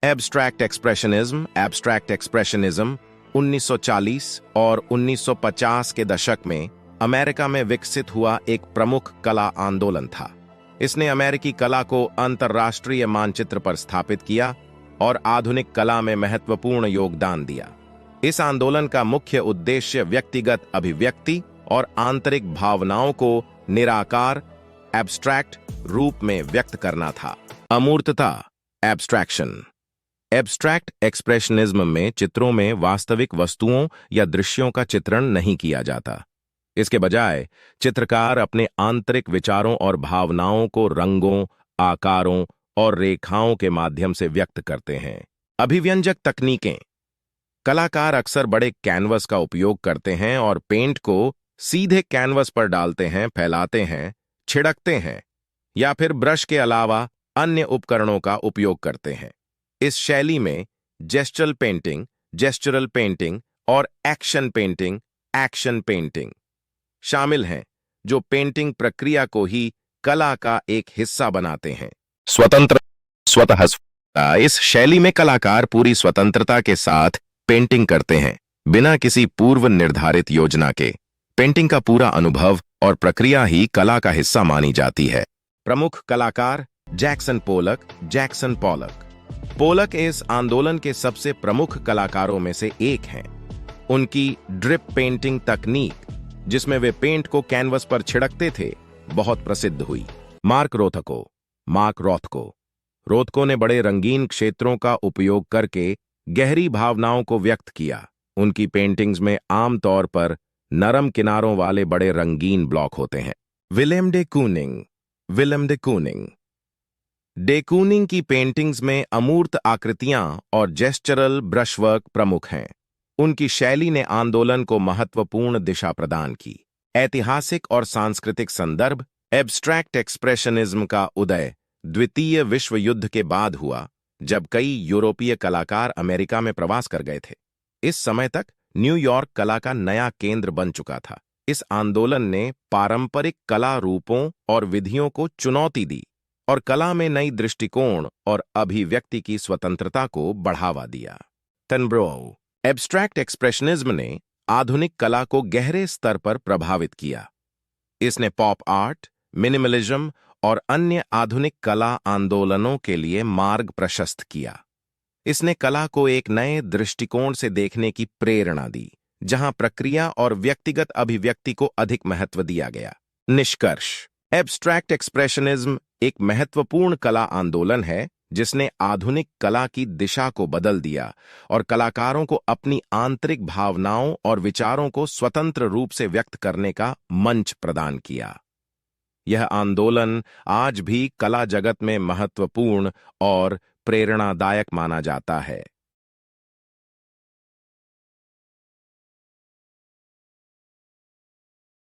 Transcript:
Abstract expressionism 1940 और 1950 के दशक में अमेरिका में विकसित हुआ एक प्रमुख कला आंदोलन था। इसने अमेरिकी कला को अंतर्राष्ट्रीय मानचित्र पर स्थापित किया और आधुनिक कला में महत्वपूर्ण योगदान दिया। इस आंदोलन का मुख्य उद्देश्य व्यक्तिगत अभिव्यक्ति और आंतरिक भावनाओं को निराकार एब्स्ट्रैक्ट रूप में व्यक्त करना था। अमूर्तता एब्स्ट्रैक्शन। एब्स्ट्रैक्ट एक्सप्रेशनिज्म में चित्रों में वास्तविक वस्तुओं या दृश्यों का चित्रण नहीं किया जाता। इसके बजाय चित्रकार अपने आंतरिक विचारों और भावनाओं को रंगों, आकारों और रेखाओं के माध्यम से व्यक्त करते हैं। अभिव्यंजक तकनीकें। कलाकार अक्सर बड़े कैनवस का उपयोग करते हैं और पेंट को सीधे कैनवस पर डालते हैं, फैलाते हैं, छिड़कते हैं या फिर ब्रश के अलावा अन्य उपकरणों का उपयोग करते हैं। इस शैली में जेस्चरल पेंटिंग और एक्शन पेंटिंग शामिल हैं, जो पेंटिंग प्रक्रिया को ही कला का एक हिस्सा बनाते हैं। स्वतः इस शैली में कलाकार पूरी स्वतंत्रता के साथ पेंटिंग करते हैं, बिना किसी पूर्व निर्धारित योजना के। पेंटिंग का पूरा अनुभव और प्रक्रिया ही कला का हिस्सा मानी जाती है। प्रमुख कलाकार जैक्सन पॉलक। पोलक इस आंदोलन के सबसे प्रमुख कलाकारों में से एक हैं। उनकी ड्रिप पेंटिंग तकनीक, जिसमें वे पेंट को कैनवस पर छिड़कते थे, बहुत प्रसिद्ध हुई। मार्क रोथको ने बड़े रंगीन क्षेत्रों का उपयोग करके गहरी भावनाओं को व्यक्त किया। उनकी पेंटिंग्स में आमतौर पर नरम किनारों वाले बड़े रंगीन ब्लॉक होते हैं। विलेम डे कूनिंग की पेंटिंग्स में अमूर्त आकृतियां और जेस्चरल ब्रशवर्क प्रमुख हैं। उनकी शैली ने आंदोलन को महत्वपूर्ण दिशा प्रदान की। ऐतिहासिक और सांस्कृतिक संदर्भ। एब्स्ट्रैक्ट एक्सप्रेशनिज्म का उदय द्वितीय विश्व युद्ध के बाद हुआ, जब कई यूरोपीय कलाकार अमेरिका में प्रवास कर गए थे। इस समय तक न्यूयॉर्क कला का नया केंद्र बन चुका था। इस आंदोलन ने पारंपरिक कला रूपों और विधियों को चुनौती दी और कला में नई दृष्टिकोण और अभिव्यक्ति की स्वतंत्रता को बढ़ावा दिया। टनब्रोउ। एब्स्ट्रैक्ट एक्सप्रेशनिज्म ने आधुनिक कला को गहरे स्तर पर प्रभावित किया। इसने पॉप आर्ट, मिनिमलिज्म और अन्य आधुनिक कला आंदोलनों के लिए मार्ग प्रशस्त किया। इसने कला को एक नए दृष्टिकोण से देखने की प्रेरणा दी, जहां प्रक्रिया और व्यक्तिगत अभिव्यक्ति को अधिक महत्व दिया गया। निष्कर्ष। एब्स्ट्रैक्ट एक्सप्रेशनिज्म एक महत्वपूर्ण कला आंदोलन है, जिसने आधुनिक कला की दिशा को बदल दिया और कलाकारों को अपनी आंतरिक भावनाओं और विचारों को स्वतंत्र रूप से व्यक्त करने का मंच प्रदान किया। यह आंदोलन आज भी कला जगत में महत्वपूर्ण और प्रेरणादायक माना जाता है।